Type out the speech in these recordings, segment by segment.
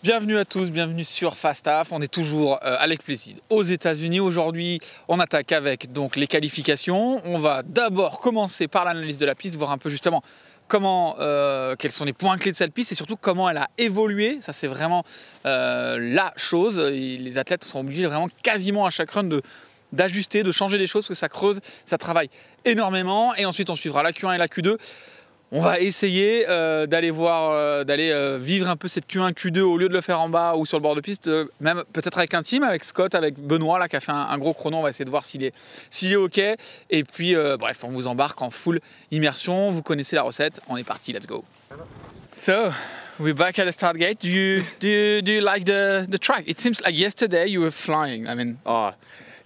Bienvenue à tous, bienvenue sur Fastaf. On est toujours avec plaisir aux États-Unis. Aujourd'hui, on attaque avec donc les qualifications. On va d'abord commencer par l'analyse de la piste, voir un peu justement comment, quels sont les points clés de cette piste et surtout comment elle a évolué. Ça, c'est vraiment la chose. Et les athlètes sont obligés vraiment quasiment à chaque run d'ajuster, de changer des choses, parce que ça creuse, ça travaille énormément. Et ensuite, on suivra la Q1 et la Q2. On va essayer d'aller vivre un peu cette Q1, Q2 au lieu de le faire en bas ou sur le bord de piste, même peut-être avec un team, avec Scott, avec Benoît là, qui a fait un gros chrono. On va essayer de voir s'il est OK. Et puis, bref, on vous embarque en full immersion. Vous connaissez la recette. On est parti, let's go. So, we're back at the start gate. Do you like the track? It seems like yesterday you were flying. I mean,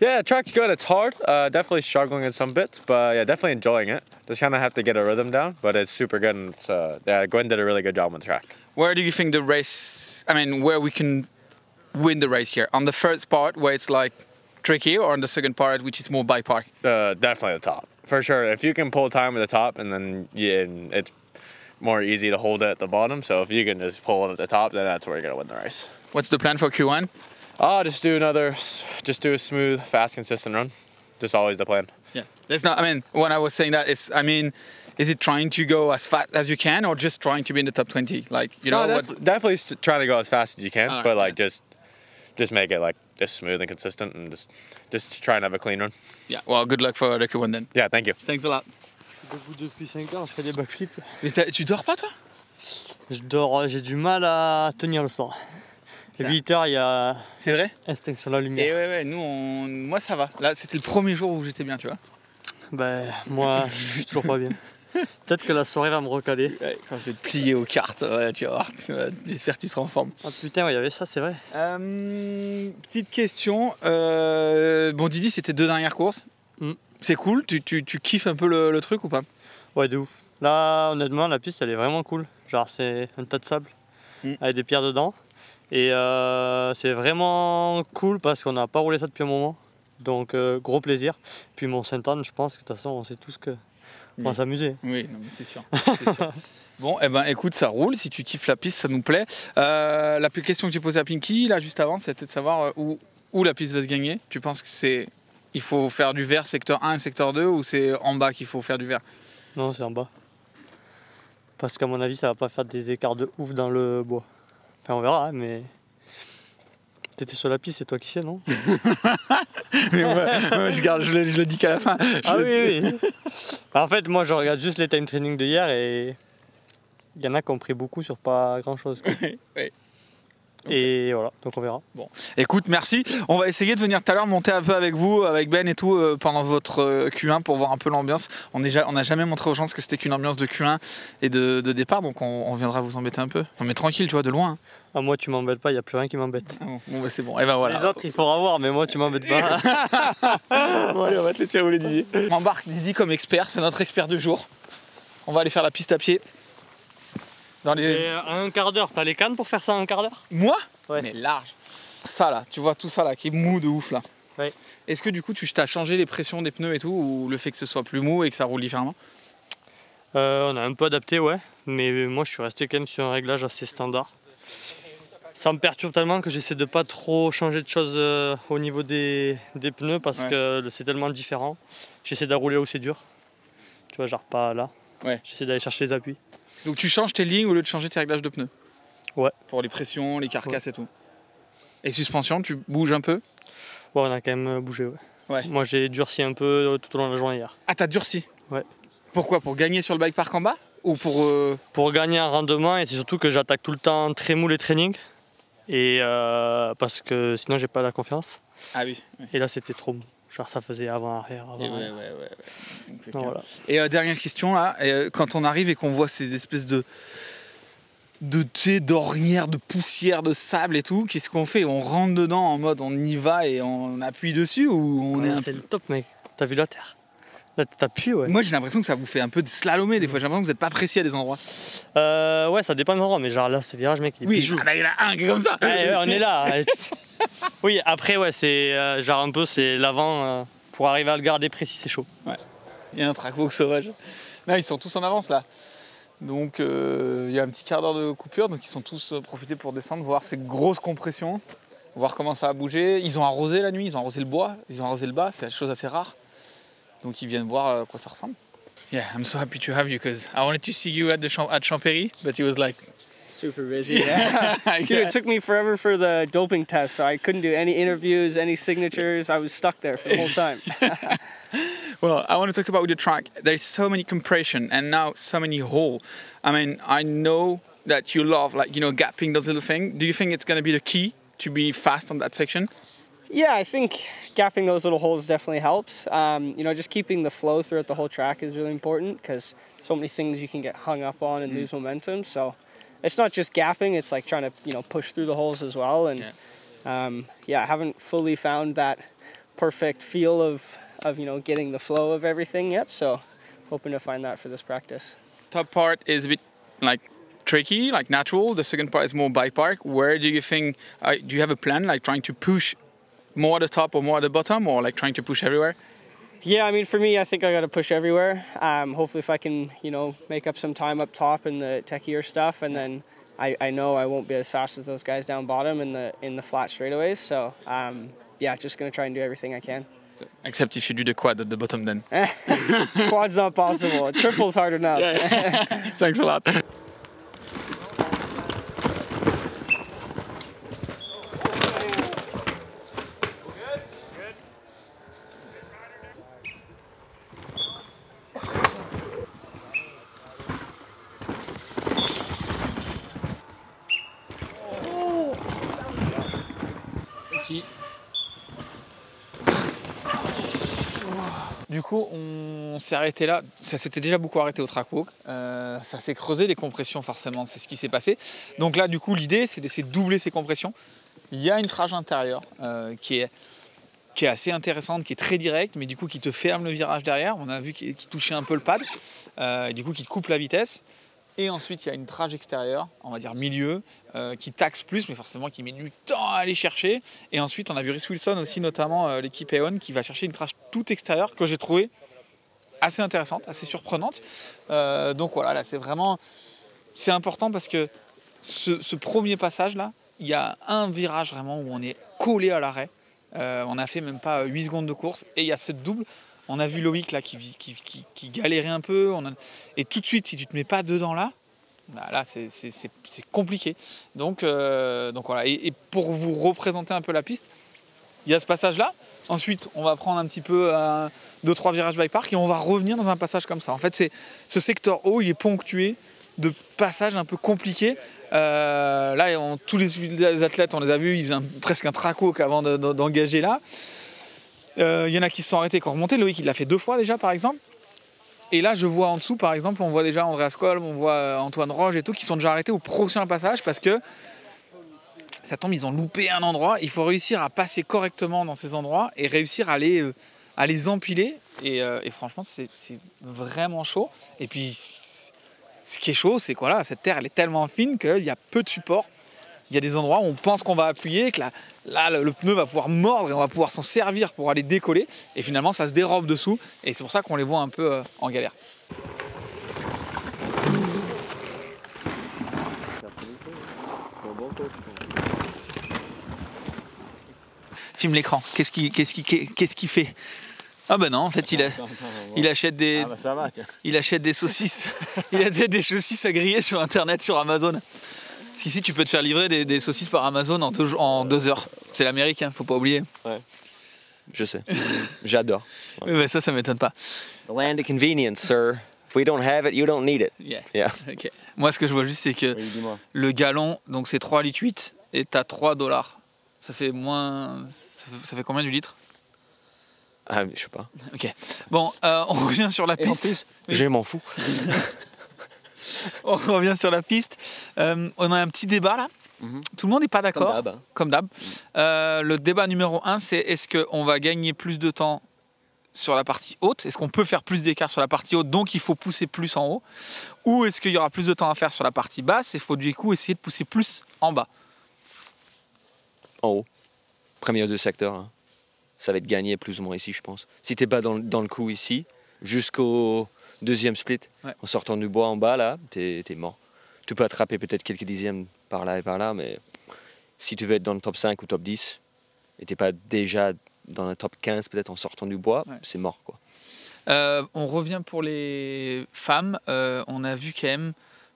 yeah, track's good. It's hard. Definitely struggling in some bits, but yeah, definitely enjoying it. Just kind of have to get a rhythm down, but it's super good. And it's, yeah, Gwen did a really good job on the track. where do you think the race? I mean, where we can win the race here? On the first part where it's like tricky, or on the second part which is more bike park? Definitely the top for sure. If you can pull time at the top, and then it's more easy to hold it at the bottom. So if you can just pull it at the top, then that's where you're gonna win the race. What's the plan for Q1? Just do a smooth, fast, consistent run. Just always the plan. Yeah, there's not. I mean, when I was saying that, is it trying to go as fast as you can, or just trying to be in the top 20? Like, you know, definitely trying to go as fast as you can, All right, but like just make it like just smooth and consistent, and just try and have a clean run. Yeah. Well, good luck for the Q1 then. Yeah, thank you. Thanks a lot. Je suis debout depuis 5 heures, je fais des backflips. Mais tu dors pas toi? Je dors, j'ai du mal à tenir le soir. À 8 heures, il y a C'est vrai? instinct sur la Et lumière. ouais, moi ça va. Là, c'était le premier jour où j'étais bien, tu vois. Ben, moi, je suis toujours pas bien. Peut-être que la soirée va me recaler. Ouais, quand je vais te plier aux cartes, ouais, tu vas voir. J'espère que tu seras en forme. Ah putain, ouais, il y avait ça, c'est vrai. Petite question. Bon, Didi, c'était 2 dernières courses. C'est cool. Tu kiffes un peu le truc ou pas? Ouais, de ouf. Là, honnêtement, la piste, elle est vraiment cool. Genre, c'est un tas de sable avec des pierres dedans. Et c'est vraiment cool parce qu'on n'a pas roulé ça depuis un moment. Donc, gros plaisir. Puis Mont-Sainte-Anne, je pense que de toute façon, on sait tous qu'on va s'amuser. Oui, non, mais c'est sûr. C'est sûr. Bon, eh ben, écoute, ça roule. Si tu kiffes la piste, ça nous plaît. La question que j'ai posée à Pinky, là, juste avant, c'était de savoir où la piste va se gagner. Tu penses que il faut faire du vert secteur 1 et secteur 2, ou c'est en bas qu'il faut faire du vert? Non, c'est en bas. Parce qu'à mon avis, ça va pas faire des écarts de ouf dans le bois. Enfin, on verra, hein, mais... T'étais sur la piste, c'est toi qui sais, non? Mais moi, je le dis qu'à la fin. Oui. En fait, moi, je regarde juste les time training de hier et il y en a qui ont pris beaucoup sur pas grand-chose. Oui. Et voilà, donc on verra. Bon, écoute, merci. On va essayer de venir tout à l'heure monter un peu avec vous, avec Ben et tout, pendant votre Q1 pour voir un peu l'ambiance. On n'a jamais montré aux gens ce que c'était qu'une ambiance de Q1 et de départ, donc on viendra vous embêter un peu. Enfin, mais tranquille, tu vois, de loin. Hein. Ah, moi, tu m'embêtes pas, il n'y a plus rien qui m'embête. Ah bon, bah, c'est bon. Et ben voilà. Les autres, il faudra voir, mais moi, tu m'embêtes pas. Bon, allez, on va te laisser rouler, Didier. On embarque Didi comme expert, c'est notre expert du jour. On va aller faire la piste à pied. Et en un quart d'heure, t'as les cannes pour faire ça en un quart d'heure? Moi? Ouais. Mais large. Ça là, tu vois tout ça là qui est mou de ouf là. Ouais. Est-ce que du coup tu t'as changé les pressions des pneus et tout, ou le fait que ce soit plus mou et que ça roule différemment? On a un peu adapté, ouais. Mais moi, je suis resté quand même sur un réglage assez standard. Ça me perturbe tellement que j'essaie de pas trop changer de choses au niveau des pneus parce que c'est tellement différent. J'essaie de rouler où c'est dur. Tu vois, genre pas là. Ouais. J'essaie d'aller chercher les appuis. Donc tu changes tes lignes au lieu de changer tes réglages de pneus? Ouais. Pour les pressions, les carcasses et tout. Et suspension, tu bouges un peu? Ouais, on a quand même bougé, ouais. Ouais. Moi, j'ai durci un peu tout au long de la journée hier. Ah, t'as durci? Ouais. Pourquoi? Pour gagner sur le bike park en bas? Ou pour gagner un rendement, et c'est surtout que j'attaque tout le temps très mou les trainings. Et parce que sinon, j'ai pas la confiance. Ah oui. Et là, c'était trop mou. Genre, ça faisait avant-arrière, Ouais. Voilà. Et dernière question là, quand on arrive et qu'on voit ces espèces d'ornières, de poussière, de sable et tout, qu'est-ce qu'on fait? On rentre dedans en mode on y va et on appuie dessus, ou on est un C'est le top, mec. T'as vu la terre? Là, t'appuies, ouais. Moi j'ai l'impression que ça vous fait un peu de slalomer des fois, j'ai l'impression que vous n'êtes pas précis à des endroits. Ouais, ça dépend des endroits, mais genre là, ce virage, mec, il est bijou. Ah bah il y en a un qui est comme ça. Ouais, on est là. Oui, après, ouais, c'est genre un peu, c'est l'avant. Pour arriver à le garder précis, c'est chaud. Ouais. Il y a un track walk sauvage. Là, ils sont tous en avance là. Donc il y a un petit quart d'heure de coupure, donc ils sont tous profités pour descendre, voir ces grosses compressions, voir comment ça a bougé. Ils ont arrosé la nuit, ils ont arrosé le bois, ils ont arrosé le bas, c'est une chose assez rare. Donc ils viennent voir à quoi ça ressemble. Yeah, I'm so happy to have you because I wanted to see you at Champéry, but it was like Super busy. Yeah. Dude, it took me forever for the doping test, so I couldn't do any interviews, any signatures. I was stuck there for the whole time. Well, I want to talk about the track. There's so many compression and now so many hole. I mean, I know that you love gapping those little things. Do you think it's going to be the key to be fast on that section? Yeah, I think gapping those little holes definitely helps. Just keeping the flow throughout the whole track is really important because so many things you can get hung up on and lose momentum. So it's not just gapping, it's like trying to, push through the holes as well. And I haven't fully found that perfect feel of getting the flow of everything yet. So hoping to find that for this practice. Top part is a bit tricky, natural. The second part is more bike park. Where do you think, do you have a plan, trying to push more at the top or more at the bottom, or trying to push everywhere? Yeah, I mean, for me, I think I got to push everywhere. Hopefully if I can, make up some time up top in the techier stuff, and then I know I won't be as fast as those guys down bottom in the flat straightaways. So, just going to try and do everything I can. Except if you do the quad at the bottom then. Quad's not possible. Triple's hard enough. Thanks a lot. Du coup, on s'est arrêté là. Ça s'était déjà beaucoup arrêté au track walk. Ça s'est creusé les compressions, forcément, c'est ce qui s'est passé. Donc là, du coup, l'idée, c'est d'essayer de doubler ces compressions. Il y a une trage intérieure qui est assez intéressante, qui est très directe, mais du coup, qui te ferme le virage derrière. On a vu qu'il touchait un peu le pad, du coup, qui te coupe la vitesse. Et ensuite, il y a une trage extérieure, on va dire milieu, qui taxe plus, mais forcément qui met du temps à aller chercher. Et ensuite, on a vu Rhys Wilson aussi, notamment l'équipe Eon, qui va chercher une trage toute extérieure que j'ai trouvée assez intéressante, assez surprenante. Donc voilà, là, c'est important parce que ce premier passage-là, il y a un virage vraiment où on est collé à l'arrêt. On a fait même pas 8 secondes de course et il y a ce double. On a vu Loïc là qui galérait un peu. Et tout de suite, si tu te mets pas dedans là, là c'est compliqué. Donc voilà. Et pour vous représenter un peu la piste, il y a ce passage là. Ensuite, on va prendre un petit peu 2-3 virages bike park et on va revenir dans un passage comme ça. En fait, ce secteur haut, il est ponctué de passages un peu compliqués. Là, tous les athlètes, on les a vus, ils faisaient presque un track walk avant d'engager là. Il y en a qui se sont arrêtés, qui ont remonté. Loïc, il l'a fait 2 fois déjà, par exemple. Et là, je vois en dessous, par exemple, on voit déjà Andreas Kolb, on voit Antoine Roche et tout, qui sont déjà arrêtés au prochain passage parce que ça tombe, ils ont loupé un endroit. Il faut réussir à passer correctement dans ces endroits et réussir à les empiler. Et franchement, c'est vraiment chaud. Et puis, ce qui est chaud, c'est que cette terre, elle est tellement fine qu'il y a peu de support. Il y a des endroits où on pense qu'on va appuyer, que là, le pneu va pouvoir mordre et on va pouvoir s'en servir pour aller décoller. Et finalement, ça se dérobe dessous. Et c'est pour ça qu'on les voit un peu en galère. Filme l'écran. Qu'est-ce qu'il fait? Ah ben non, en fait, il achète des saucisses. Il achète des saucisses à griller sur Internet, sur Amazon. Parce qu'ici, tu peux te faire livrer des saucisses par Amazon en 2 heures. C'est l'Amérique, faut pas oublier. Ouais. Je sais. J'adore. Ouais. Oui, mais ça m'étonne pas. The land of convenience, sir. If we don't have it, you don't need it. Yeah. Okay. Moi, ce que je vois juste, c'est que le gallon, donc c'est 3,8 litres et t'as $3. Ça fait moins. Ça fait combien du litre? Ah, je sais pas. Ok. Bon, on revient sur la piste. Et en plus, je m'en fous. On revient sur la piste. On a un petit débat là. Tout le monde n'est pas d'accord. Comme d'hab. Le débat numéro 1, c'est est-ce qu'on va gagner plus de temps sur la partie haute? Est-ce qu'on peut faire plus d'écart sur la partie haute, donc il faut pousser plus en haut? Ou est-ce qu'il y aura plus de temps à faire sur la partie basse et il faut du coup essayer de pousser plus en bas? En haut. Premier ou deux secteurs. Hein. Ça va être gagné plus ou moins ici, je pense. Si tu n'es pas dans le coup ici, jusqu'au deuxième split, Ouais. en sortant du bois en bas, là, t'es mort. Tu peux attraper peut-être quelques dixièmes par là et par là, mais si tu veux être dans le top 5 ou top 10, et t'es pas déjà dans le top 15 peut-être en sortant du bois, Ouais. c'est mort, quoi. On revient pour les femmes. On a vu quand même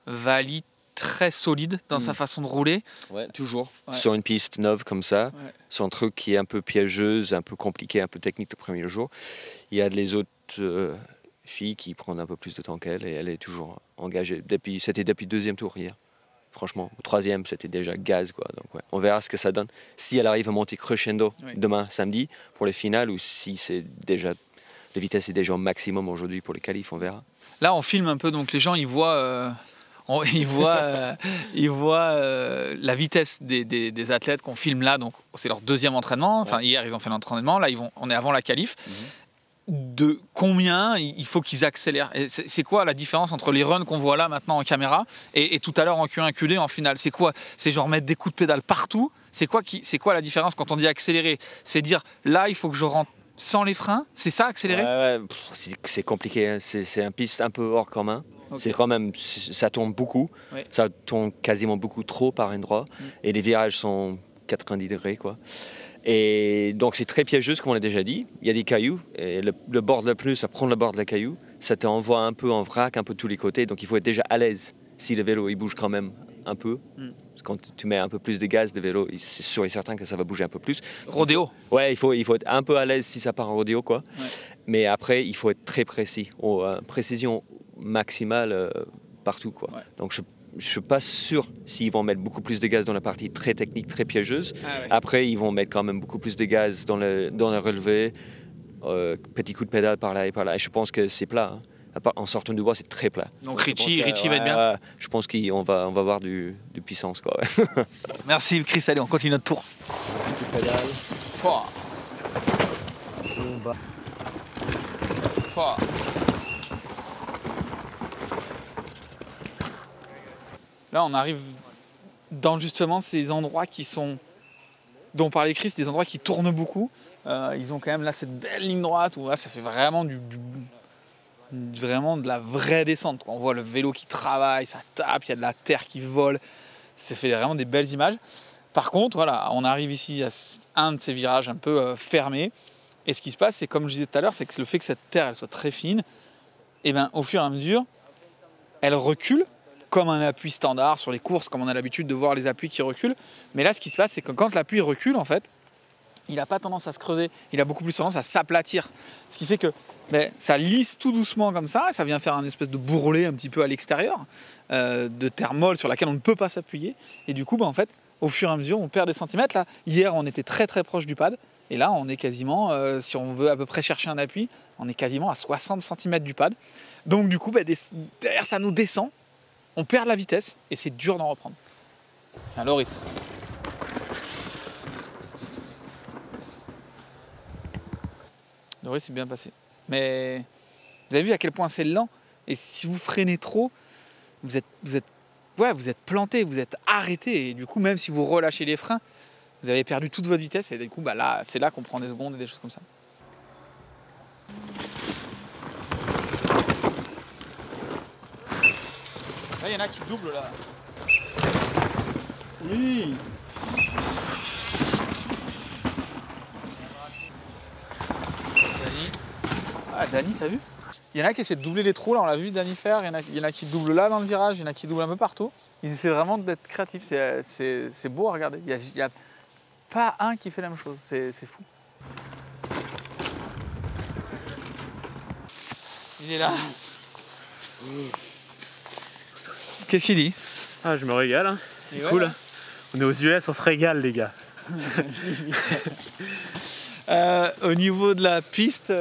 Vali très solide dans sa façon de rouler. Ouais, toujours. Ouais. Sur une piste neuve comme ça, Ouais. sur un truc qui est un peu piégeuse, un peu compliqué, un peu technique le premier jour. Il y a les autres filles qui prennent un peu plus de temps qu'elle et elle est toujours engagée. C'était depuis le deuxième tour hier. Franchement, au troisième, c'était déjà gaz, quoi. Donc, ouais, on verra ce que ça donne. Si elle arrive à monter crescendo Oui. demain, samedi, pour les finales, ou si c'est déjà, la vitesse est déjà au maximum aujourd'hui pour les qualifs, on verra. Là, on filme un peu, donc les gens ils voient, ils voient la vitesse des athlètes qu'on filme là. Donc c'est leur deuxième entraînement. Enfin hier ils ont fait l'entraînement. Là on est avant la qualif. De combien il faut qu'ils accélèrent? Et c'est quoi la différence entre les runs qu'on voit là maintenant en caméra et tout à l'heure en Q1 QD en finale? C'est quoi? C'est genre mettre des coups de pédale partout? C'est quoi la différence quand on dit accélérer? C'est dire là il faut que je rentre sans les freins? C'est ça accélérer? Ouais, c'est compliqué, hein. C'est un piste un peu hors commun. Ok. C'est quand même, ça tourne beaucoup, Oui. ça tourne quasiment beaucoup trop par endroit, et les virages sont 90 degrés, quoi. Et donc c'est très piégeux, comme on l'a déjà dit. Il y a des cailloux, et le bord de pneu, ça prend le bord de la caillou, ça t'envoie un peu en vrac, un peu de tous les côtés, donc il faut être déjà à l'aise si le vélo il bouge quand même un peu. Quand tu mets un peu plus de gaz, le vélo, c'est sûr et certain que ça va bouger un peu plus. Rodéo. Ouais, il faut être un peu à l'aise si ça part en rodéo, quoi. Ouais. Mais après, il faut être très précis, précision maximale partout, quoi. Ouais. Donc je suis pas sûr s'ils vont mettre beaucoup plus de gaz dans la partie très technique, très piégeuse. Ah ouais. Après, ils vont mettre quand même beaucoup plus de gaz dans le relevé, petit coup de pédale par là et par là. Et je pense que c'est plat, hein. En sortant du bois, c'est très plat. Donc Je pense Richie va être bien. ouais, je pense qu'on va voir du puissance, quoi. Ouais. Merci Chris, allez on continue notre tour. Toi. Toi. Là on arrive dans justement ces endroits qui sont, dont parlait Chris, des endroits qui tournent beaucoup. Ils ont quand même là cette belle ligne droite où là ça fait vraiment vraiment de la vraie descente, quoi. On voit le vélo qui travaille, ça tape, il y a de la terre qui vole. Ça fait vraiment des belles images. Par contre, voilà, on arrive ici à un de ces virages un peu fermés. Et ce qui se passe, c'est comme je disais tout à l'heure, c'est que le fait que cette terre elle soit très fine, et ben, au fur et à mesure, elle recule comme un appui standard sur les courses, comme on a l'habitude de voir les appuis qui reculent. Mais là, ce qui se passe, c'est que quand l'appui recule, en fait, il n'a pas tendance à se creuser, il a beaucoup plus tendance à s'aplatir. Ce qui fait que ça lisse tout doucement comme ça, et ça vient faire un espèce de bourrelet un petit peu à l'extérieur, de terre molle sur laquelle on ne peut pas s'appuyer. Et du coup, en fait, au fur et à mesure, on perd des centimètres. Là, hier, on était très très proche du pad, et là, on est quasiment, si on veut à peu près chercher un appui, on est quasiment à 60 cm du pad. Donc du coup, derrière, ça nous descend, on perd la vitesse, et c'est dur d'en reprendre. Tiens, Loris. Loris, c'est bien passé. Mais vous avez vu à quel point c'est lent. Et si vous freinez trop, vous êtes planté, vous êtes arrêté. Et du coup, même si vous relâchez les freins, vous avez perdu toute votre vitesse. Et du coup, là, c'est là qu'on prend des secondes et des choses comme ça. Là, il y en a qui doublent là. Oui. Ah, Dany, t'as vu? Il y en a qui essaient de doubler les trous, là on l'a vu Dany faire, il y en a qui doublent là dans le virage, il y en a qui doublent un peu partout. Ils essaient vraiment d'être créatifs, c'est beau à regarder. Il n'y a pas un qui fait la même chose, c'est fou. Il est là. Qu'est-ce qu'il dit? Ah, je me régale, hein. C'est ouais, cool. hein. On est aux US, on se régale, les gars. Au niveau de la piste,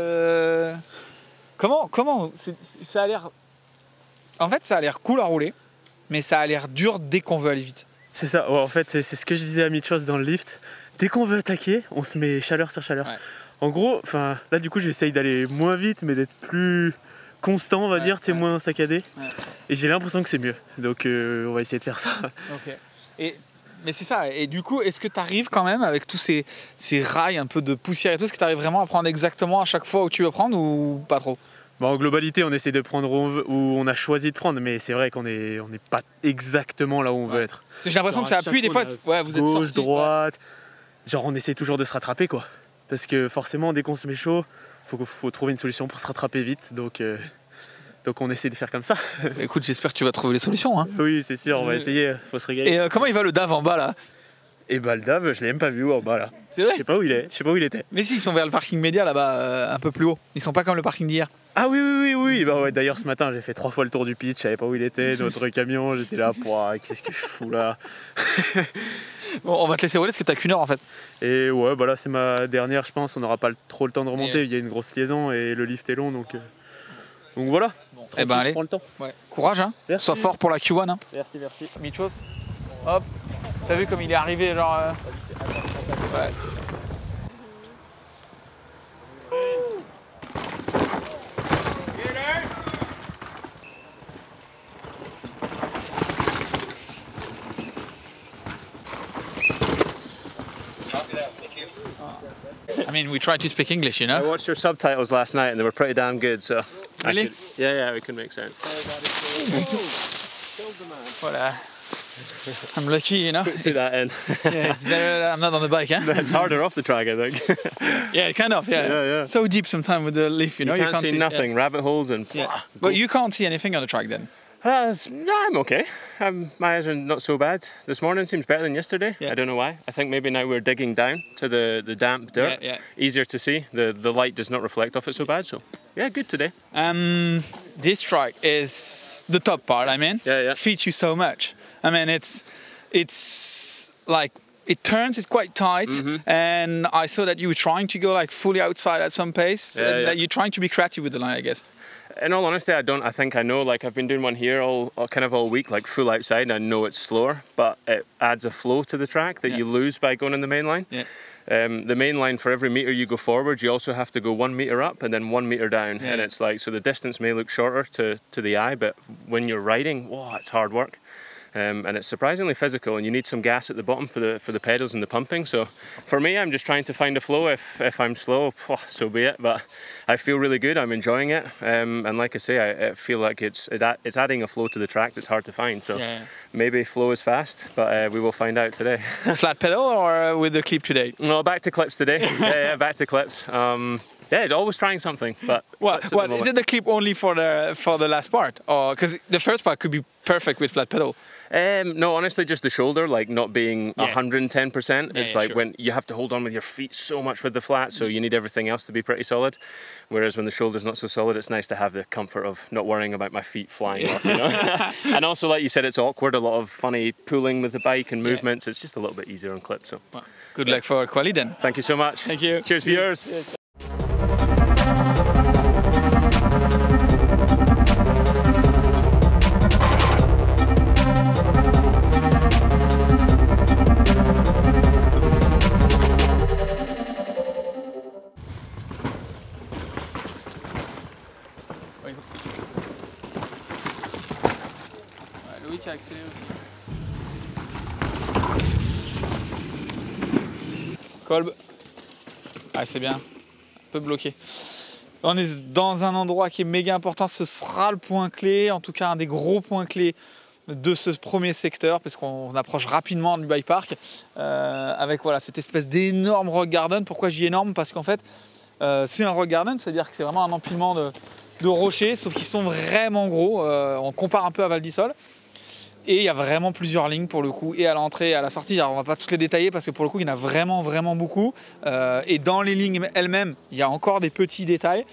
comment ça a l'air. En fait, ça a l'air cool à rouler, mais ça a l'air dur dès qu'on veut aller vite. C'est ça, ouais, en fait, c'est ce que je disais à Mitchos dans le lift. Dès qu'on veut attaquer, on se met chaleur sur chaleur. Ouais. En gros, là, du coup, j'essaye d'aller moins vite, mais d'être plus constant, on va dire, moins saccadé. Ouais. Et j'ai l'impression que c'est mieux. Donc, on va essayer de faire ça. Ok. Mais c'est ça. Et du coup, est-ce que tu arrives quand même avec tous ces rails un peu de poussière et tout, est-ce que tu arrives vraiment à prendre exactement à chaque fois où tu veux prendre ou pas trop? Bon, en globalité, on essaie de prendre où on a choisi de prendre, mais c'est vrai qu'on n'est pas exactement là où on veut être. J'ai l'impression que ça appuie des fois. Ouais, vous êtes Gauche, sortis, droite. Genre, on essaie toujours de se rattraper, quoi. Parce que forcément, dès qu'on se met chaud, faut trouver une solution pour se rattraper vite. Donc on essaie de faire comme ça. Écoute, j'espère que tu vas trouver les solutions. Hein. Oui, c'est sûr, on va essayer. Faut se régaler. Et comment il va le DAF en bas là? Et bah, le DAF, je l'ai même pas vu en bas là. C'est vrai? Je sais pas où il est. Je sais pas où il était. Mais si, ils sont vers le parking média là-bas, un peu plus haut. Ils sont pas comme le parking d'hier. Ah oui. Bah ouais, d'ailleurs, ce matin, j'ai fait 3 fois le tour du pitch. Je savais pas où il était. Notre camion, j'étais là. Qu'est-ce que je fous là? Bon, on va te laisser rouler parce que t'as qu'une heure en fait. Et ouais, bah là, c'est ma dernière, je pense. On n'aura pas trop le temps de remonter. Et Il y a une grosse liaison et le lift est long. Donc voilà. Bon, eh ben allez. Prends le temps. Ouais. Courage, hein. Merci. Sois fort pour la Q1. Hein. Merci. Michos, hop. T'as vu comme il est arrivé, genre. Ouais. I mean, we try to speak English, you I know. watched your subtitles last night and they were pretty damn good, so. Really? Yeah, we can make sense. Voilà. I'm lucky, you know. Do that in. Yeah, it's better that I'm not on the bike, huh? It's harder off the track, I think. Yeah, kind of. Yeah. Yeah. So deep sometimes with the leaf, you know. You can't see nothing, rabbit holes and. Yeah. But you can't see anything on the track then. I'm okay. My eyes are not so bad. This morning seems better than yesterday. Yeah. I don't know why. I think maybe now we're digging down to the damp dirt. Yeah. Easier to see. The light does not reflect off it so bad. So yeah, good today. This track is the top part. I mean, Yeah. feeds you so much. I mean, it's like it turns. It's quite tight, and I saw that you were trying to go like fully outside at some pace. Yeah, and yeah. that you're trying to be creative with the line, I guess. In all honesty, I think I know. Like I've been doing one here all week, like full outside. And I know it's slower, but it adds a flow to the track that you lose by going on the main line. Yeah. The main line, for every meter you go forward, you also have to go 1 meter up and then 1 meter down. Yeah. And it's like, so the distance may look shorter to the eye, but when you're riding, it's hard work. And it's surprisingly physical, and you need some gas at the bottom for the pedals and the pumping. So for me, I'm just trying to find a flow. If I'm slow, so be it. But I feel really good. I'm enjoying it, and like I say, I feel like it's adding a flow to the track that's hard to find. So maybe flow is fast, but we will find out today. Flat pedal or with the clip today? No, back to clips today. yeah, back to clips. Yeah, always trying something. But What is it the clip only for the last part, or because the first part could be perfect with flat pedal? No, honestly, just the shoulder, like not being 110%. It's like sure. when you have to hold on with your feet so much with the flat, so you need everything else to be pretty solid. Whereas when the shoulder's not so solid, it's nice to have the comfort of not worrying about my feet flying off, you know. And also, like you said, it's awkward. A lot of funny pulling with the bike and movements. It's just a little bit easier on clip. So, Well, good luck for quali then. thank you so much. Thank you. Cheers, viewers. Loïc a accéléré aussi. Kolb. Ah, c'est bien. Un peu bloqué. On est dans un endroit qui est méga important. Ce sera le point clé, en tout cas un des gros points clés de ce premier secteur, parce qu'on approche rapidement du bike park avec voilà, cette espèce d'énorme rock garden. Pourquoi je dis énorme? Parce qu'en fait, c'est un rock garden, c'est-à-dire que c'est vraiment un empilement de rochers, sauf qu'ils sont vraiment gros. On compare un peu à Val d'Isole. Et il y a vraiment plusieurs lignes pour le coup, et à l'entrée et à la sortie. Alors on va pas toutes les détailler parce que pour le coup il y en a vraiment beaucoup. Et dans les lignes elles-mêmes, il y a encore des petits détails.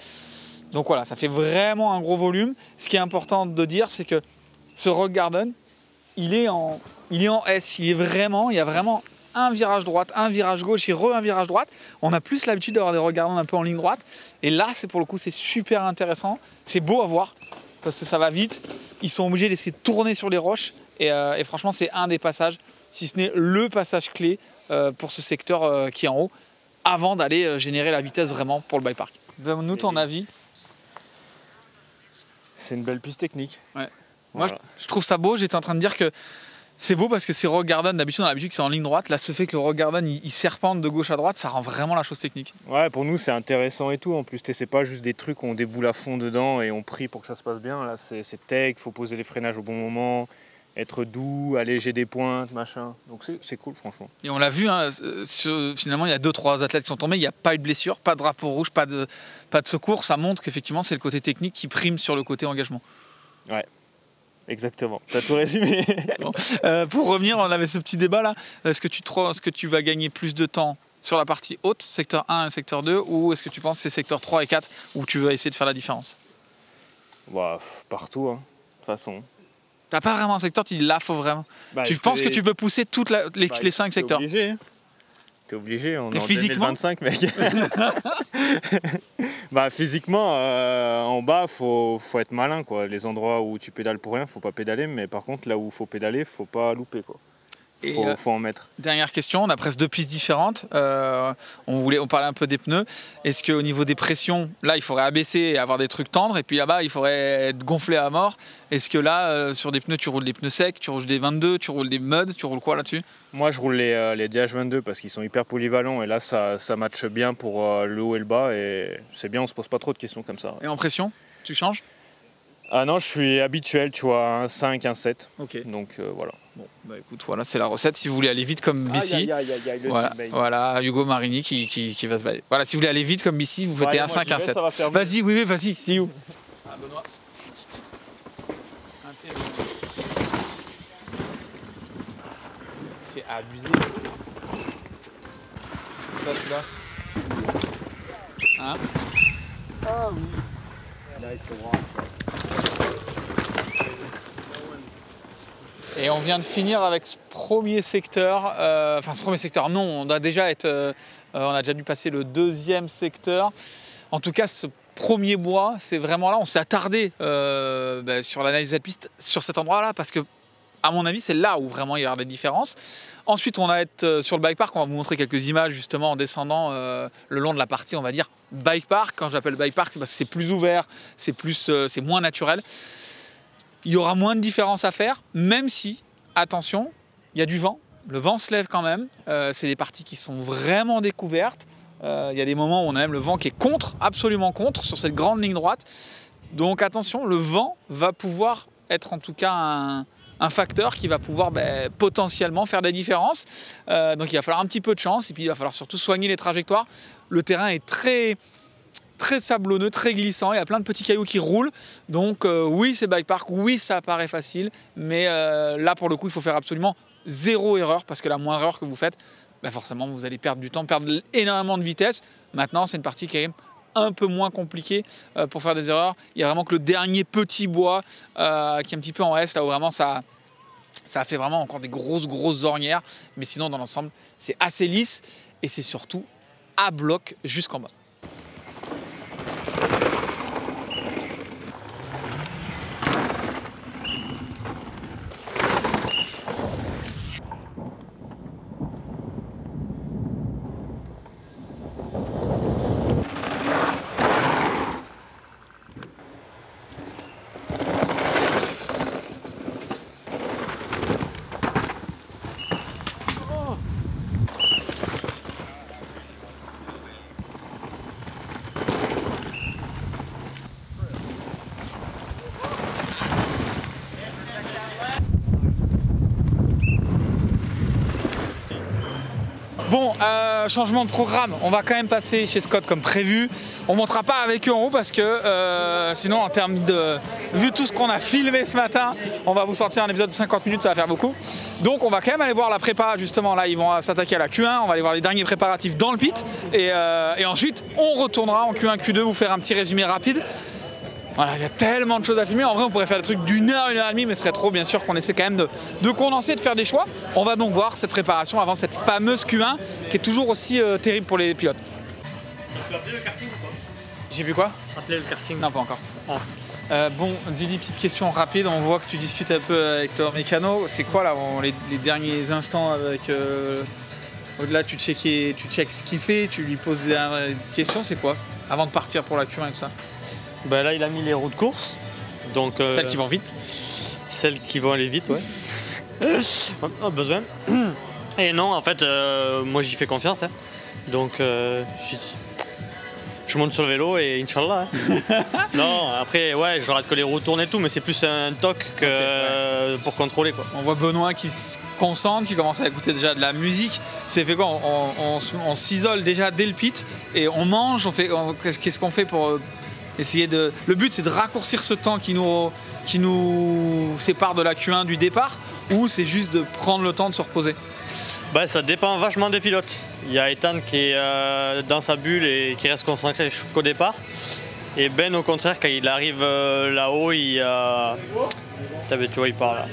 Donc voilà, ça fait vraiment un gros volume. Ce qui est important de dire, c'est que ce rock garden, il est en S. Il y a vraiment un virage droite, un virage gauche et un virage droite. On a plus l'habitude d'avoir des rock gardens un peu en ligne droite. Et là, pour le coup, c'est super intéressant. C'est beau à voir parce que ça va vite. Ils sont obligés de laisser tourner sur les roches. Et franchement, c'est un des passages, si ce n'est le passage clé pour ce secteur qui est en haut, avant d'aller générer la vitesse vraiment pour le bike park. Donne-nous ton avis. C'est une belle piste technique. Ouais. Voilà. Moi, je trouve ça beau. J'étais en train de dire que C'est beau parce que ces rock garden, d'habitude on a l'habitude que c'est en ligne droite. Là, ce fait que le rock garden il serpente de gauche à droite, ça rend vraiment la chose technique. Ouais, pour nous c'est intéressant et tout. En plus, c'est pas juste des trucs où on déboule à fond dedans et on prie pour que ça se passe bien. Là, c'est tech, faut poser les freinages au bon moment, être doux, alléger des pointes, machin. Donc c'est cool, franchement. Et on l'a vu, hein, finalement, il y a 2-3 athlètes qui sont tombés, il n'y a pas eu de blessure, pas de drapeau rouge, pas de secours. Ça montre qu'effectivement, c'est le côté technique qui prime sur le côté engagement. Ouais. Exactement, t'as tout résumé. Bon. Pour revenir, on avait ce petit débat là. Est-ce que tu vas gagner plus de temps sur la partie haute, secteur 1 et secteur 2, ou est-ce que tu penses que c'est secteur 3 et 4 où tu vas essayer de faire la différence? Bah, partout, hein, de toute façon. T'as pas vraiment un secteur, tu dis là, faut vraiment. Tu penses que tu peux pousser toutes les 5 secteurs? T'es obligé, on et est en physiquement 2025, mec. Bah, physiquement, en bas, faut être malin, quoi. Les endroits où tu pédales pour rien, faut pas pédaler, mais par contre, là où faut pédaler, faut pas louper, quoi. Faut en mettre. Dernière question, on a presque 2 pistes différentes. On parlait un peu des pneus. Est-ce qu'au niveau des pressions, là, il faudrait abaisser et avoir des trucs tendres, et puis là-bas, il faudrait être gonflé à mort? Est-ce que là, sur des pneus, tu roules des pneus secs, tu roules des 22, tu roules des muds, tu roules quoi là-dessus? Moi, je roule les DH22 parce qu'ils sont hyper polyvalents, et là, ça matche bien pour le haut et le bas, et c'est bien, on se pose pas trop de questions comme ça. Et en pression, tu changes? Ah non, je suis habituel, tu vois, un 5, un 7. Ok. Donc voilà. Bon, bah écoute, voilà, c'est la recette. Si vous voulez aller vite comme BC, voilà, Hugo Marini qui va se balader. Voilà, si vous voulez aller vite comme BC, vous faites un 5, un 7. Vas-y, oui, vas-y, see you. Ah, Benoît. C'est abusé. Ça, celui-là. Hein? Ah oui. Là, il faut voir. Et on vient de finir avec ce premier secteur. Enfin, ce premier secteur, non, on a déjà dû passer le 2e secteur. En tout cas, ce premier bois, c'est vraiment là. On s'est attardé sur l'analyse de la piste sur cet endroit-là parce que, à mon avis, c'est là où vraiment il y a des différences. Ensuite, on va être sur le bike park. On va vous montrer quelques images justement en descendant le long de la partie, on va dire bike park. Quand j'appelle bike park, c'est parce que c'est plus ouvert, c'est moins naturel. Il y aura moins de différence à faire, même si, attention, il y a du vent. Le vent se lève quand même. C'est des parties qui sont vraiment découvertes. Il y a des moments où on a même le vent qui est absolument contre, sur cette grande ligne droite. Donc attention, le vent va pouvoir être en tout cas un facteur qui va pouvoir potentiellement faire des différences. Donc il va falloir un petit peu de chance et puis il va falloir surtout soigner les trajectoires. Le terrain est très sablonneux, très glissant, il y a plein de petits cailloux qui roulent. Donc oui, c'est bike park, oui, ça paraît facile, mais là pour le coup, il faut faire absolument 0 erreur parce que la moindre erreur que vous faites, forcément vous allez perdre du temps, perdre énormément de vitesse. Maintenant, c'est une partie qui est un peu moins compliquée pour faire des erreurs. Il y a vraiment que le dernier petit bois qui est un petit peu en S, là où vraiment ça fait vraiment encore des grosses ornières, mais sinon dans l'ensemble, c'est assez lisse et c'est surtout à bloc jusqu'en bas. Bon, changement de programme, on va quand même passer chez Scott comme prévu. On ne montera pas avec eux en haut parce que sinon en termes de... Vu tout ce qu'on a filmé ce matin, on va vous sortir un épisode de 50 minutes, ça va faire beaucoup. Donc on va quand même aller voir la prépa, justement là ils vont s'attaquer à la Q1, on va aller voir les derniers préparatifs dans le pit et ensuite on retournera en Q1, Q2, vous faire un petit résumé rapide. Voilà, il y a tellement de choses à filmer. En vrai, on pourrait faire des trucs d'1 heure, 1 heure et demie, mais ce serait trop, bien sûr, qu'on essaie quand même de condenser, de faire des choix. On va donc voir cette préparation avant cette fameuse Q1 qui est toujours aussi terrible pour les pilotes. Tu peux appeler le karting ou pas? J'ai vu quoi? Appeler le karting. Non, pas encore. Bon, Didi, petite question rapide. On voit que tu discutes un peu avec ton mécano. C'est quoi là les derniers instants avec... Au-delà, tu checkes ce qu'il fait, tu lui poses des questions, c'est quoi? Avant de partir pour la Q1 et tout ça. Là, il a mis les roues de course. Donc, celles qui vont vite. Celles qui vont aller vite, ouais. On a besoin. Et non, en fait, moi j'y fais confiance. Hein. Donc je monte sur le vélo et Inch'Allah. Hein. Non, après, ouais, je rate que les roues tournent et tout, mais c'est plus un toc que pour contrôler. Quoi. On voit Benoît qui se concentre, qui commence à écouter déjà de la musique. C'est fait quoi? On s'isole déjà dès le pit et on mange. Qu'est-ce qu'on fait pour essayer de... Le but, c'est de raccourcir ce temps qui nous sépare de la Q1 du départ, ou c'est juste de prendre le temps de se reposer? Bah, ça dépend vachement des pilotes. Il y a Ethan qui est dans sa bulle et qui reste concentré jusqu'au départ. Et Ben, au contraire, quand il arrive là-haut, tu vois, il part là.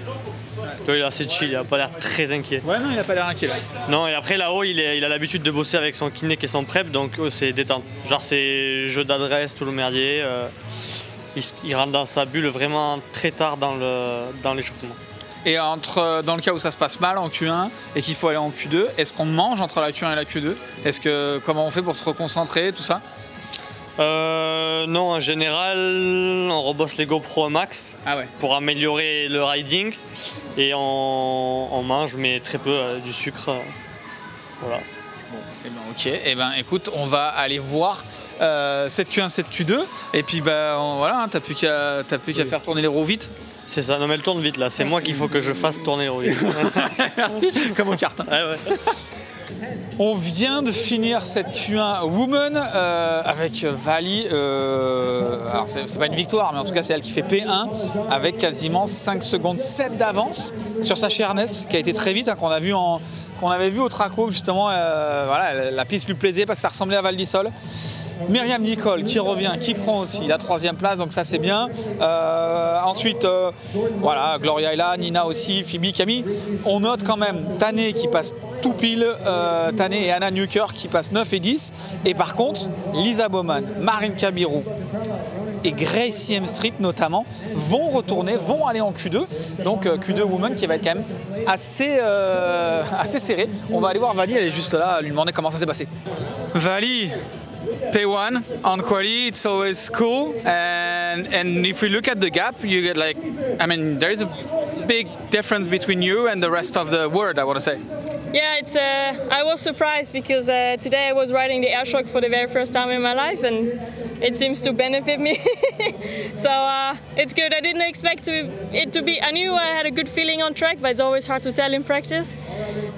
Ouais. Tu vois, il est assez chill, il a pas l'air très inquiet. Ouais, non, il a pas l'air inquiet là. Non, et après là-haut, il a l'habitude de bosser avec son kiné qui est son prep, donc c'est détente. Genre, c'est jeu d'adresse, tout le merdier. Il rentre dans sa bulle vraiment très tard dans l'échauffement. Et dans le cas où ça se passe mal en Q1 et qu'il faut aller en Q2, est-ce qu'on mange entre la Q1 et la Q2? Comment on fait pour se reconcentrer, tout ça? Non, en général, on rebosse les GoPro max pour améliorer le riding et on mange, mais très peu, du sucre. Voilà. Bon, ok, écoute, on va aller voir cette Q1, cette Q2, et puis voilà, t'as plus qu'à faire tourner les roues vite. C'est ça, non mais elle tourne vite là, c'est moi qu'il faut que je fasse tourner les roues vite. Merci, comme aux cartes. Ouais. On vient de finir cette Q1 Woman avec Vali. Alors c'est pas une victoire, mais en tout cas c'est elle qui fait P1 avec quasiment 5 secondes 7 d'avance sur Sachi Ernest, qui a été très vite, hein, qu'on avait vu au Traco justement. Voilà, la piste lui plaisait parce que ça ressemblait à Val d'Isole. Myriam Nicole qui revient, qui prend aussi la 3e place, donc ça c'est bien. Ensuite, voilà, Gloria est là, Nina aussi, Phoebe, Camille. On note quand même Tané qui passe tout pile, Tané et Anna Newker qui passent 9 et 10. Et par contre, Lisa Bowman, Marine Kabirou et Gracie M Street notamment vont aller en Q2. Donc Q2 Woman qui va être quand même assez serré. On va aller voir Vali, elle est juste là, lui demander comment ça s'est passé. Vali, P1 on quali, it's always cool, and if we look at the gap, you get there is a big difference between you and the rest of the world, I want to say. Yeah, I was surprised because today I was riding the Airshock for the very first time in my life, and it seems to benefit me. So it's good. I didn't expect it to be. I knew I had a good feeling on track, but it's always hard to tell in practice.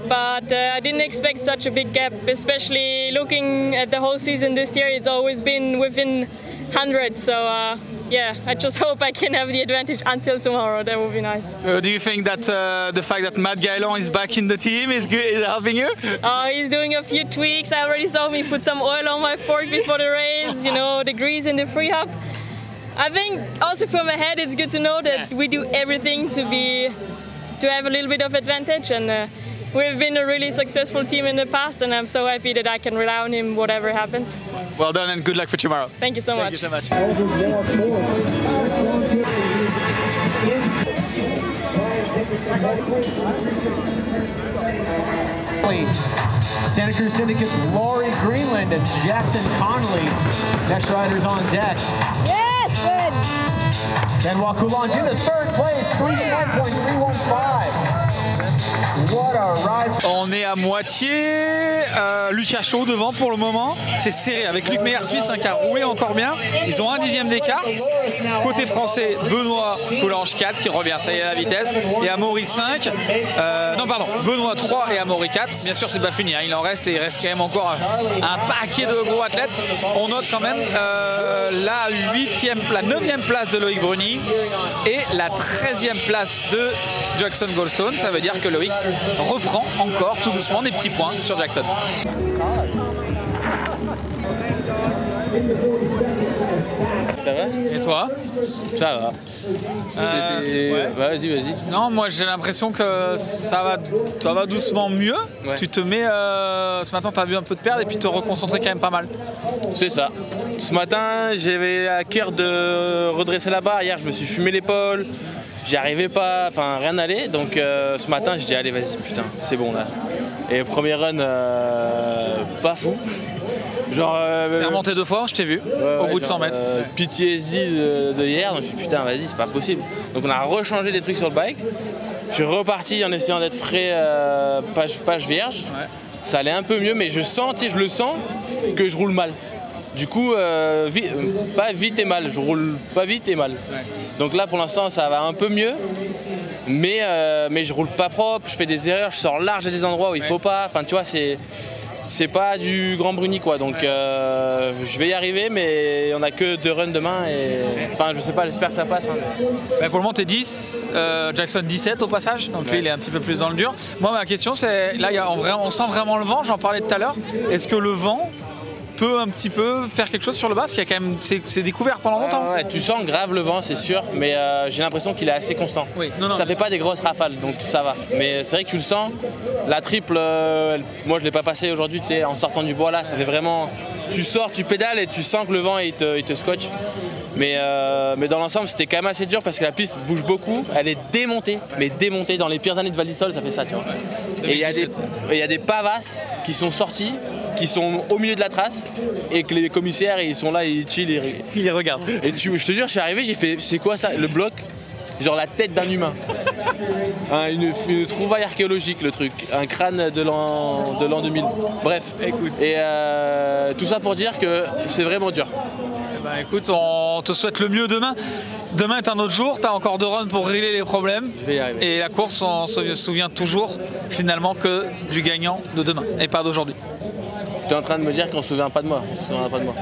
But I didn't expect such a big gap, especially looking at the whole season this year. It's always been within 100. So yeah, I just hope I can have the advantage until tomorrow. That would be nice. Do you think that the fact that Matt Gaillon is back in the team is helping you? He's doing a few tweaks. I already saw me put some oil on my fork before the race, you know, the grease in the free hub. I think also from ahead it's good to know that we do everything to have a little bit of advantage, and we've been a really successful team in the past, and I'm so happy that I can rely on him whatever happens. Well done and good luck for tomorrow. Thank you so much. Thank you so much. Santa Cruz Syndicate's Laurie Greenland and Jackson Connolly. Next riders on deck. Yes, good. Benoit Coulange in the 3rd place, 3.315. What a ride. On est à moitié. Lucas Chaud devant pour le moment. C'est serré avec Luc Meyer-Smith qui a roulé encore bien. Ils ont un 10e d'écart. Côté français, Benoît Coulange 4 qui revient, ça y est à la vitesse. Et Amaury 5. Benoît 3 et Amaury 4. Bien sûr, c'est pas fini. Hein. Il reste quand même encore un paquet de gros athlètes. On note quand même la 9e place de Loïc Bruni et la 13e place de Jackson Goldstone. Ça veut dire que Loïc reprend encore tout doucement des petits points sur Jackson. Ça va? Et toi? Ça va. Ouais. Vas-y. Non, moi j'ai l'impression que ça va doucement mieux. Ouais. Tu te mets... ce matin, tu as vu un peu de perdre et puis te reconcentrer quand même pas mal. C'est ça. Ce matin, j'avais à cœur de redresser la barre. Hier, je me suis fumé l'épaule. J'y arrivais pas, enfin rien n'allait. Donc ce matin, j'ai dit allez, vas-y, putain, c'est bon là. Et premier run, pas fou. Genre. T'es remonté 2 fois, je t'ai vu, au bout de 100 mètres. PTSD de hier, donc je me suis dit putain, vas-y, c'est pas possible. Donc on a rechangé des trucs sur le bike. Je suis reparti en essayant d'être frais, page vierge. Ouais. Ça allait un peu mieux, mais je le sens que je roule mal. Du coup, pas vite et mal, je roule pas vite et mal. Ouais. Donc là, pour l'instant, ça va un peu mieux, mais je roule pas propre, je fais des erreurs, je sors large à des endroits où il faut pas. Enfin, tu vois, c'est pas du grand bruni, quoi. Donc je vais y arriver, mais on a que 2 runs demain. Enfin, je sais pas, j'espère que ça passe. Hein. Mais pour le moment, t'es 10, Jackson 17 au passage, donc lui il est un petit peu plus dans le dur. Moi, ma question, c'est là, on sent vraiment le vent, j'en parlais tout à l'heure. Est-ce que le vent peut un petit peu faire quelque chose sur le bas, parce qu'il y a quand même c'est découvert pendant longtemps. Ouais, tu sens grave le vent, c'est sûr, mais j'ai l'impression qu'il est assez constant. Oui. Non, ça fait pas des grosses rafales, donc ça va. Mais c'est vrai que tu le sens. La triple, moi je l'ai pas passé aujourd'hui, tu sais, en sortant du bois là, ça fait vraiment. Tu sors, tu pédales et tu sens que le vent il te scotche. Mais dans l'ensemble, c'était quand même assez dur parce que la piste bouge beaucoup. Elle est démontée, mais démontée. Dans les pires années de Val d'Isole, ça fait ça, tu vois. Et il y a des pavasses qui sont sorties, qui sont au milieu de la trace, et que les commissaires ils sont là, ils chill, ils les regardent. Et je te jure, je suis arrivé, j'ai fait, c'est quoi ça, le bloc? Genre la tête d'un humain. Une trouvaille archéologique, le truc. Un crâne de l'an 2000. Bref. Écoute. Et tout ça pour dire que c'est vraiment dur. Bah écoute, on te souhaite le mieux demain. Demain est un autre jour, tu as encore 2 runs pour régler les problèmes. Je vais y arriver. Et la course, on se souvient toujours finalement que du gagnant de demain et pas d'aujourd'hui. Tu es en train de me dire qu'on ne se souvient pas de moi. On se souviendra pas de moi.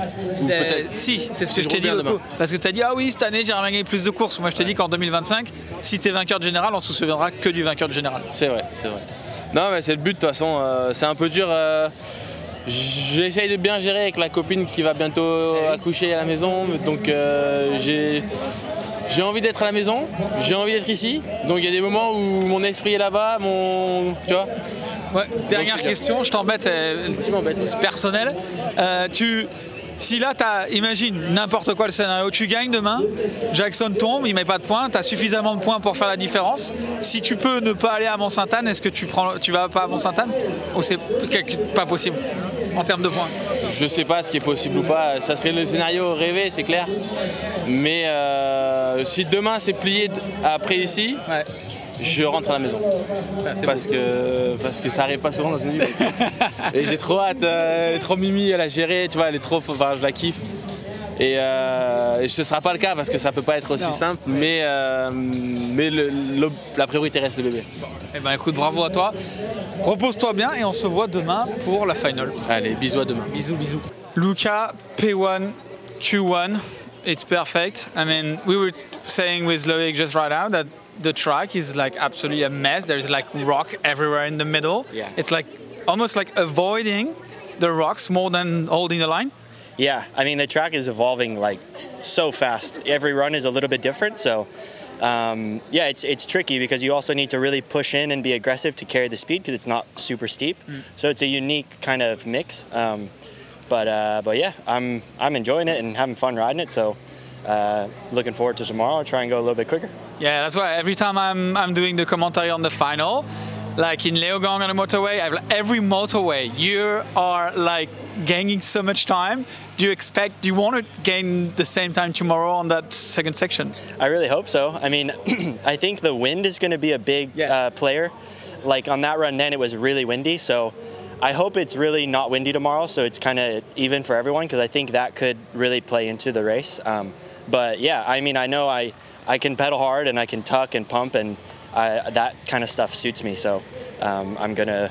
Si, c'est ce que je t'ai dit. Parce que tu as dit, ah oui, cette année j'aimerais gagner plus de courses. Moi je t'ai dit qu'en 2025, si tu es vainqueur de général, on se souviendra que du vainqueur de général. C'est vrai, c'est vrai. Non mais c'est le but de toute façon. C'est un peu dur. J'essaye de bien gérer avec la copine qui va bientôt accoucher à la maison. Donc j'ai envie d'être à la maison, j'ai envie d'être ici. Donc il y a des moments où mon esprit est là-bas, tu vois. Ouais, dernière question, je t'embête, c'est personnel. Si là, imagine n'importe quoi le scénario, tu gagnes demain, Jackson tombe, il met pas de points, tu as suffisamment de points pour faire la différence. Si tu peux ne pas aller à Mont-Sainte-Anne, est-ce que tu vas pas à Mont-Sainte-Anne? Ou c'est pas possible en termes de points? Je sais pas ce qui est possible ou pas, ça serait le scénario rêvé, c'est clair. Mais si demain c'est plié après ici, ouais, je rentre à la maison. Parce que ça arrive pas souvent dans une ville. Et j'ai trop hâte, elle est trop mimi, elle a géré, tu vois, elle est trop, enfin je la kiffe. Et ce sera pas le cas parce que ça peut pas être aussi simple, mais la priorité reste le bébé. Eh ben écoute, bravo à toi. Repose-toi bien et on se voit demain pour la finale. Allez, bisous à demain. Bisous, bisous. Luca, P1, Q1, it's perfect. I mean, we were saying with Loic just right now that the track is like absolutely a mess. There's like rock everywhere in the middle. Yeah. It's like almost like avoiding the rocks more than holding the line. Yeah, I mean the track is evolving like so fast. Every run is a little bit different, so yeah, it's tricky because you also need to really push in and be aggressive to carry the speed because it's not super steep. So it's a unique kind of mix. But yeah, I'm enjoying it and having fun riding it. So looking forward to tomorrow. I'll try and go a little bit quicker. Yeah, that's why every time I'm doing the commentary on the final, like in Leogang on the motorway, every motorway you are like gaining so much time. Do you want to gain the same time tomorrow on that second section? I really hope so. I mean, I think the wind is going to be a big player. Like on that run then it was really windy, so I hope it's really not windy tomorrow, so it's kind of even for everyone, because I think that could really play into the race. But yeah, I mean, I know I can pedal hard and I can tuck and pump, and that kind of stuff suits me, so I'm going to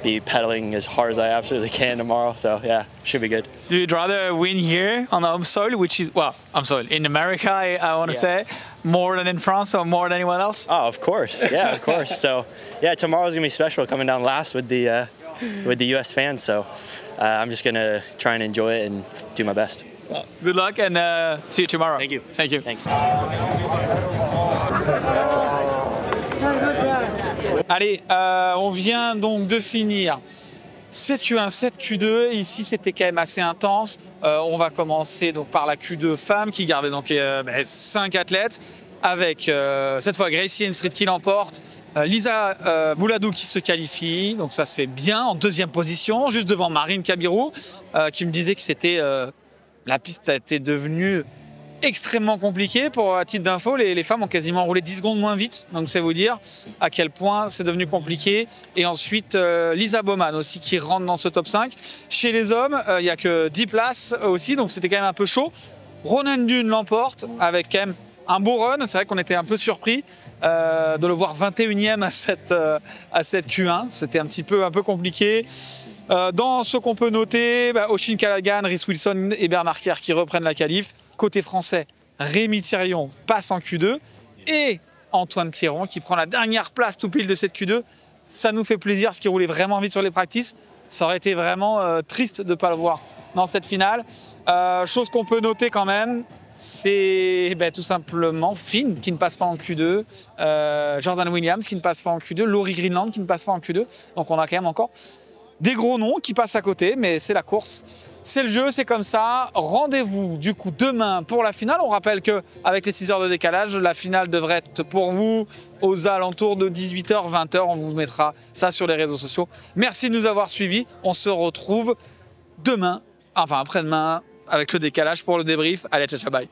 be pedaling as hard as I absolutely can tomorrow, so yeah, should be good. Do you rather win here on home soil, which is, well, home soil, in America, I want to say, more than in France or more than anyone else? Oh, of course, yeah, of course. So yeah, tomorrow's going to be special coming down last with the US fans, so I'm just going to try and enjoy it and do my best. Well, good luck and see you tomorrow. Thank you. Thank you. Thanks. Allez, on vient donc de finir 7 Q1, 7 Q2. Ici, c'était quand même assez intense. On va commencer donc par la Q2 femme qui gardait donc 5 athlètes avec cette fois Gracie Henstrid qui l'emporte. Lisa Bouladou qui se qualifie, donc ça c'est bien, en 2e position, juste devant Marine Kabirou qui me disait que c'était la piste était devenue extrêmement compliqué. Pour titre d'info, les femmes ont quasiment roulé 10 secondes moins vite, donc c'est vous dire à quel point c'est devenu compliqué. Et ensuite, Lisa Bowman aussi qui rentre dans ce top 5. Chez les hommes, il n'y a que 10 places aussi, donc c'était quand même un peu chaud. Ronan Dune l'emporte avec quand même un beau run. C'est vrai qu'on était un peu surpris de le voir 21e à cette Q1. C'était un peu compliqué. Dans ce qu'on peut noter, Oisin Callaghan, Rhys Wilson et Bernard Kerr qui reprennent la qualif. Côté français, Rémi Thirion passe en Q2 et Antoine Pierron qui prend la dernière place tout pile de cette Q2. Ça nous fait plaisir, ce qui roulait vraiment vite sur les practices. Ça aurait été vraiment triste de ne pas le voir dans cette finale. Chose qu'on peut noter quand même, c'est tout simplement Finn qui ne passe pas en Q2, Jordan Williams qui ne passe pas en Q2, Laurie Greenland qui ne passe pas en Q2. Donc on a quand même encore des gros noms qui passent à côté, mais c'est la course. C'est le jeu, c'est comme ça. Rendez-vous du coup demain pour la finale. On rappelle qu'avec les 6 heures de décalage, la finale devrait être pour vous aux alentours de 18h, 20h. On vous mettra ça sur les réseaux sociaux. Merci de nous avoir suivis. On se retrouve demain, enfin après-demain, avec le décalage pour le débrief. Allez, ciao, ciao, bye.